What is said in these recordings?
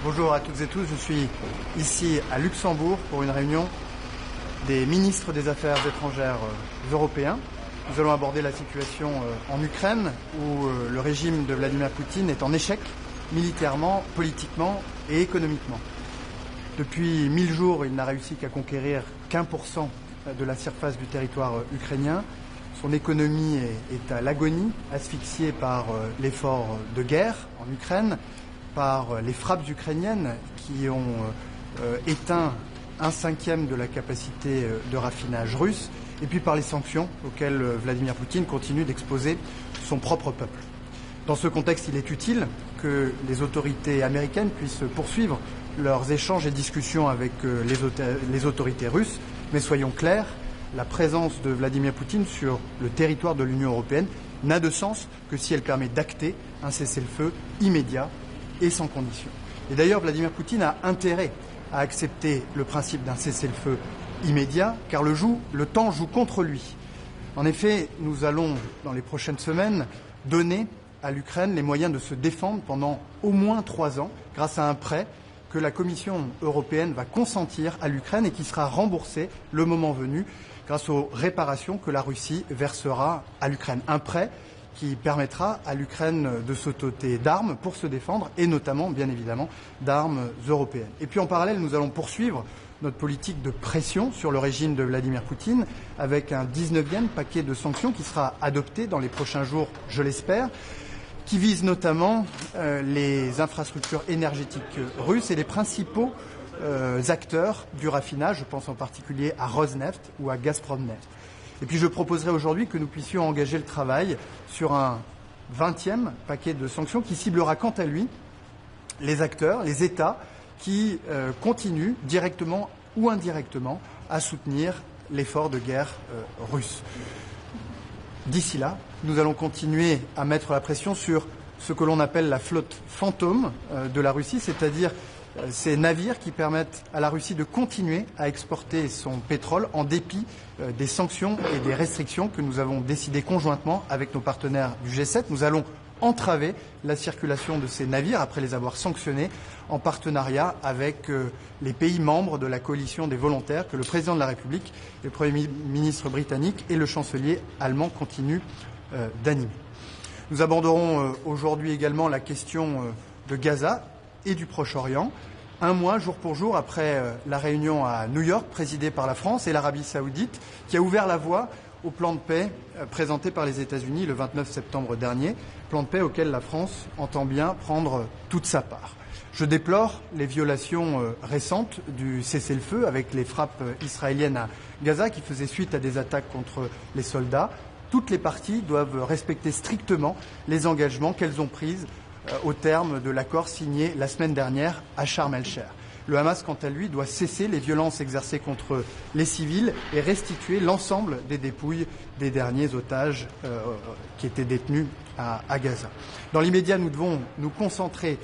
Bonjour à toutes et tous, je suis ici à Luxembourg pour une réunion des ministres des Affaires étrangères européens. Nous allons aborder la situation en Ukraine où le régime de Vladimir Poutine est en échec militairement, politiquement et économiquement. Depuis 1000 jours, il n'a réussi qu'à conquérir qu'1% de la surface du territoire ukrainien. Son économie est à l'agonie, asphyxiée par l'effort de guerre en Ukraine, par les frappes ukrainiennes qui ont éteint 1/5 de la capacité de raffinage russe, et puis par les sanctions auxquelles Vladimir Poutine continue d'exposer son propre peuple. Dans ce contexte, il est utile que les autorités américaines puissent poursuivre leurs échanges et discussions avec les autorités russes, mais soyons clairs, la présence de Vladimir Poutine sur le territoire de l'Union européenne n'a de sens que si elle permet d'acter un cessez-le-feu immédiat et sans condition. Et d'ailleurs, Vladimir Poutine a intérêt à accepter le principe d'un cessez-le-feu immédiat, car le temps joue contre lui. En effet, nous allons, dans les prochaines semaines, donner à l'Ukraine les moyens de se défendre pendant au moins 3 ans, grâce à un prêt que la Commission européenne va consentir à l'Ukraine et qui sera remboursé le moment venu grâce aux réparations que la Russie versera à l'Ukraine. Un prêt qui permettra à l'Ukraine de se doter d'armes pour se défendre et notamment, bien évidemment, d'armes européennes. Et puis en parallèle, nous allons poursuivre notre politique de pression sur le régime de Vladimir Poutine avec un 19e paquet de sanctions qui sera adopté dans les prochains jours, je l'espère, qui vise notamment les infrastructures énergétiques russes et les principaux acteurs du raffinage, je pense en particulier à Rosneft ou à Gazpromneft. Et puis je proposerai aujourd'hui que nous puissions engager le travail sur un 20e paquet de sanctions qui ciblera quant à lui les acteurs, les États qui continuent directement ou indirectement à soutenir l'effort de guerre russe. D'ici là, nous allons continuer à mettre la pression sur ce que l'on appelle la flotte fantôme de la Russie, c'est-à-dire ces navires qui permettent à la Russie de continuer à exporter son pétrole en dépit des sanctions et des restrictions que nous avons décidées conjointement avec nos partenaires du G7. Nous allons entraver la circulation de ces navires après les avoir sanctionnés en partenariat avec les pays membres de la coalition des volontaires que le président de la République, le Premier ministre britannique et le chancelier allemand continuent d'animer. Nous aborderons aujourd'hui également la question de Gaza et du Proche-Orient, un mois, jour pour jour, après la réunion à New York, présidée par la France et l'Arabie saoudite, qui a ouvert la voie au plan de paix présenté par les États-Unis le 29 septembre dernier, plan de paix auquel la France entend bien prendre toute sa part. Je déplore les violations récentes du cessez-le-feu avec les frappes israéliennes à Gaza qui faisaient suite à des attaques contre les soldats. Toutes les parties doivent respecter strictement les engagements qu'elles ont pris au terme de l'accord signé la semaine dernière à Sharm el-Sheikh. Le Hamas, quant à lui, doit cesser les violences exercées contre les civils et restituer l'ensemble des dépouilles des derniers otages qui étaient détenus à Gaza. Dans l'immédiat, nous devons nous concentrer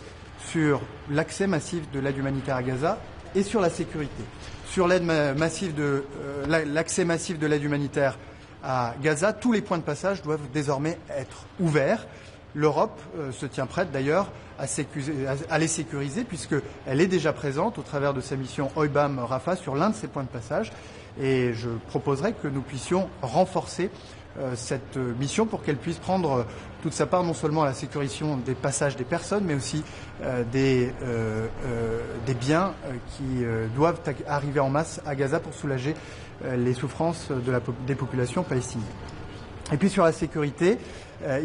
sur l'accès massif de l'aide humanitaire à Gaza et sur la sécurité. Sur l'accès massif de l'aide humanitaire à Gaza, tous les points de passage doivent désormais être ouverts. L'Europe se tient prête d'ailleurs à les sécuriser puisqu'elle est déjà présente au travers de sa mission EUBAM Rafah sur l'un de ces points de passage et je proposerai que nous puissions renforcer cette mission pour qu'elle puisse prendre toute sa part non seulement à la sécurisation des passages des personnes mais aussi des biens qui doivent arriver en masse à Gaza pour soulager les souffrances des populations palestiniennes. Et puis sur la sécurité,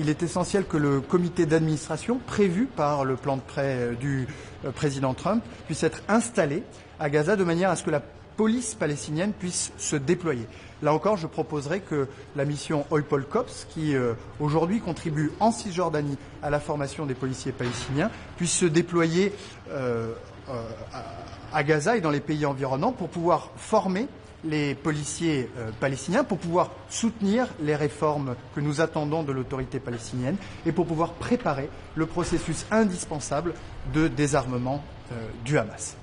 il est essentiel que le comité d'administration prévu par le plan de prêt du président Trump puisse être installé à Gaza de manière à ce que la police palestinienne puisse se déployer. Là encore, je proposerai que la mission Eupol Cops, qui aujourd'hui contribue en Cisjordanie à la formation des policiers palestiniens, puisse se déployer à Gaza et dans les pays environnants pour pouvoir former les policiers palestiniens, pour pouvoir soutenir les réformes que nous attendons de l'autorité palestinienne et pour pouvoir préparer le processus indispensable de désarmement du Hamas.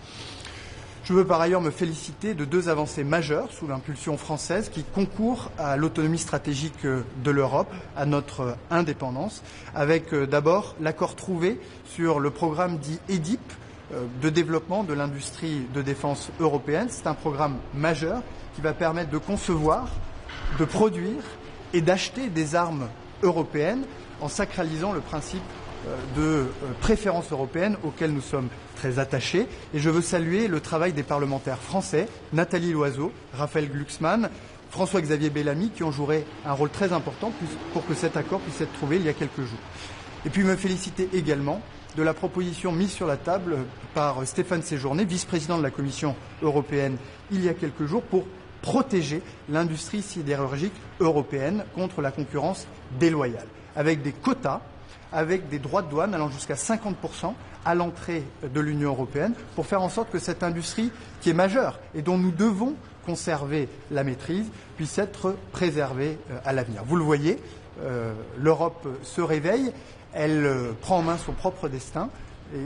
Je veux par ailleurs me féliciter de 2 avancées majeures sous l'impulsion française qui concourent à l'autonomie stratégique de l'Europe, à notre indépendance, avec d'abord l'accord trouvé sur le programme dit EDIP, de développement de l'industrie de défense européenne. C'est un programme majeur qui va permettre de concevoir, de produire et d'acheter des armes européennes en sacralisant le principe de préférence européenne auquel nous sommes très attachés. Et je veux saluer le travail des parlementaires français, Nathalie Loiseau, Raphaël Glucksmann, François-Xavier Bellamy, qui ont joué un rôle très important pour que cet accord puisse être trouvé il y a quelques jours. Et puis me féliciter également de la proposition mise sur la table par Stéphane Séjourné, vice-président de la Commission européenne il y a quelques jours, pour protéger l'industrie sidérurgique européenne contre la concurrence déloyale, avec des quotas, avec des droits de douane allant jusqu'à 50% à l'entrée de l'Union européenne, pour faire en sorte que cette industrie, qui est majeure et dont nous devons conserver la maîtrise, puisse être préservée à l'avenir. Vous le voyez, l'Europe se réveille, elle prend en main son propre destin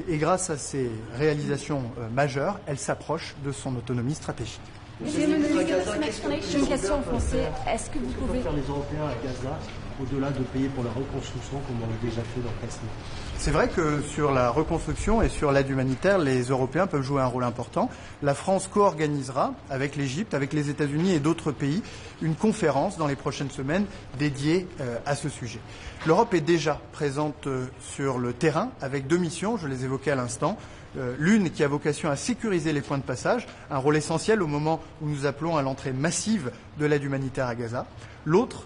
et grâce à ces réalisations majeures, elle s'approche de son autonomie stratégique. J'ai une question en français. Est-ce que vous pouvez faire les Européens à Gaza au-delà de payer pour la reconstruction comme on l'a déjà fait dans le passé? C'est vrai que sur la reconstruction et sur l'aide humanitaire, les Européens peuvent jouer un rôle important. La France co-organisera avec l'Égypte, avec les États-Unis et d'autres pays une conférence dans les prochaines semaines dédiée à ce sujet. L'Europe est déjà présente sur le terrain avec 2 missions, je les évoquais à l'instant. L'une qui a vocation à sécuriser les points de passage, un rôle essentiel au moment où nous appelons à l'entrée massive de l'aide humanitaire à Gaza. L'autre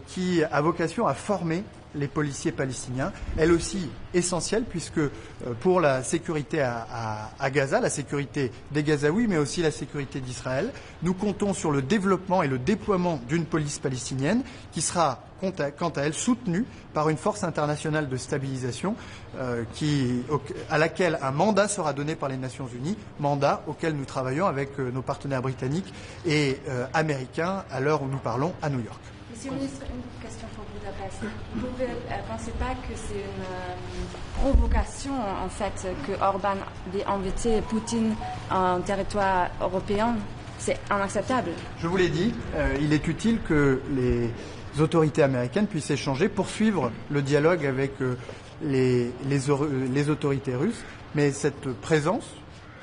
qui a vocation à former les policiers palestiniens, elle aussi essentielle puisque pour la sécurité à Gaza, la sécurité des Gazaouis, mais aussi la sécurité d'Israël, nous comptons sur le développement et le déploiement d'une police palestinienne qui sera, quant à elle, soutenue par une force internationale de stabilisation à laquelle un mandat sera donné par les Nations Unies, mandat auquel nous travaillons avec nos partenaires britanniques et américains à l'heure où nous parlons à New York. Monsieur le ministre, une question pour Budapest. Vous ne pensez pas que c'est une provocation, en fait, que Orban ait invité Poutine en territoire européen? C'est inacceptable. Je vous l'ai dit, il est utile que les autorités américaines puissent échanger, poursuivre le dialogue avec les autorités russes, mais cette présence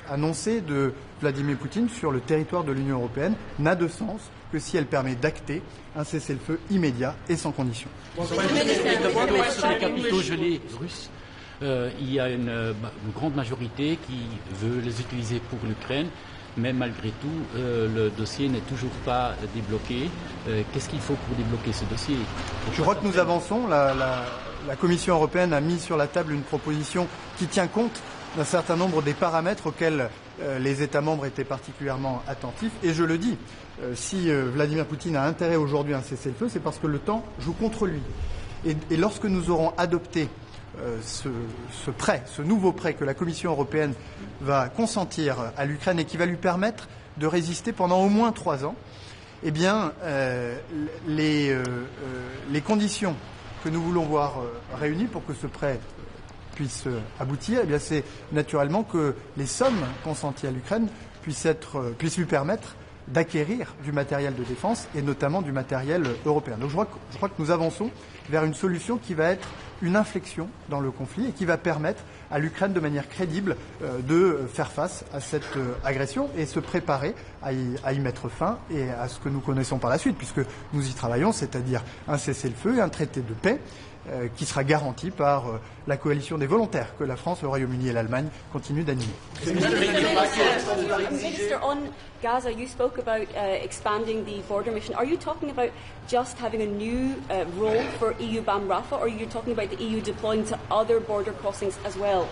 annoncée de Vladimir Poutine sur le territoire de l'Union européenne n'a de sens que si elle permet d'acter un cessez-le-feu immédiat et sans condition. Sur les capitaux gelés russes, il y a une grande majorité qui veut les utiliser pour l'Ukraine, mais malgré tout, le dossier n'est toujours pas débloqué. Qu'est-ce qu'il faut pour débloquer ce dossier? Je crois que nous avançons. La Commission européenne a mis sur la table une proposition qui tient compte d'un certain nombre des paramètres auxquels les États membres étaient particulièrement attentifs. Et je le dis, si Vladimir Poutine a intérêt aujourd'hui à un cessez-le-feu, c'est parce que le temps joue contre lui. Et lorsque nous aurons adopté ce nouveau prêt que la Commission européenne va consentir à l'Ukraine et qui va lui permettre de résister pendant au moins 3 ans, eh bien, les conditions que nous voulons voir réunies pour que ce prêt puisse aboutir, eh bien, c'est naturellement que les sommes consenties à l'Ukraine puissent lui permettre d'acquérir du matériel de défense et notamment du matériel européen. Donc je crois que nous avançons vers une solution qui va être une inflexion dans le conflit et qui va permettre à l'Ukraine de manière crédible de faire face à cette agression et se préparer à y mettre fin et à ce que nous connaissons par la suite, puisque nous y travaillons, c'est-à-dire un cessez-le-feu et un traité de paix qui sera garanti par la coalition des volontaires que la France, le Royaume-Uni et l'Allemagne continuent d'animer. Minister, on Gaza, you spoke about expanding the border mission. Are you talking about just having a new role for EUBAM Rafah, or are you talking about the EU deploying to other border crossings as well?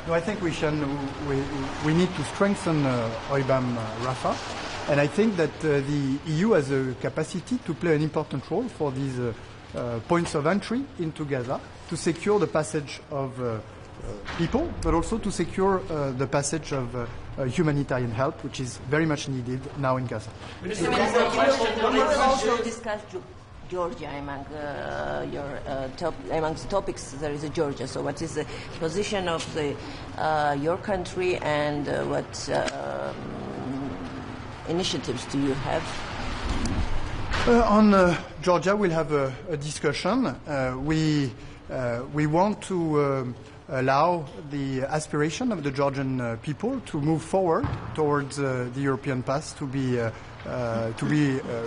No, I think we need to strengthen EUBAM Rafah, and I think that the EU has a capacity to play an important role for these points of entry into Gaza to secure the passage of people, but also to secure the passage of humanitarian help, which is very much needed now in Gaza. We will also discuss Georgia among amongst topics. There is Georgia. So, what is the position of your country, and what initiatives do you have? On Georgia, we'll have a discussion. We want to allow the aspiration of the Georgian people to move forward towards the European path to be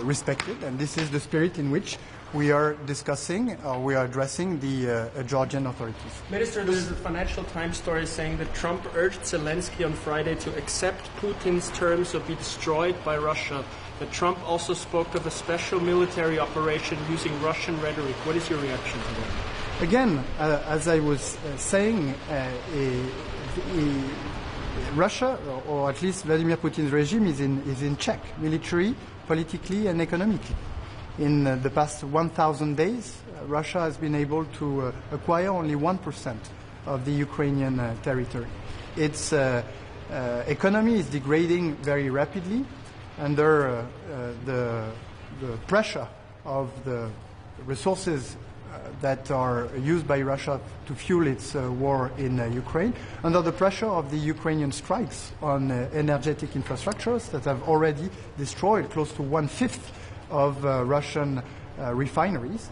respected. And this is the spirit in which we are discussing, we are addressing the Georgian authorities. Minister, there's a Financial Times story saying that Trump urged Zelensky on Friday to accept Putin's terms or be destroyed by Russia. That Trump also spoke of a special military operation using Russian rhetoric. What is your reaction to that? Again, as I was saying, Russia, or at least Vladimir Putin's regime, is in check, military, politically, and economically. In the past 1,000 days, Russia has been able to acquire only 1% of the Ukrainian territory. Its economy is degrading very rapidly under the pressure of the resources that are used by Russia to fuel its war in Ukraine, under the pressure of the Ukrainian strikes on energetic infrastructures that have already destroyed close to 1/5 of Russian refineries,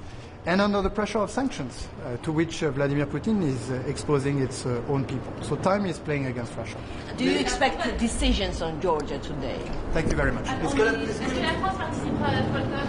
and under the pressure of sanctions to which Vladimir Putin is exposing its own people. So time is playing against Russia. Do you expect decisions on Georgia today? Thank you very much. Est-ce que la France participe à la Volcan?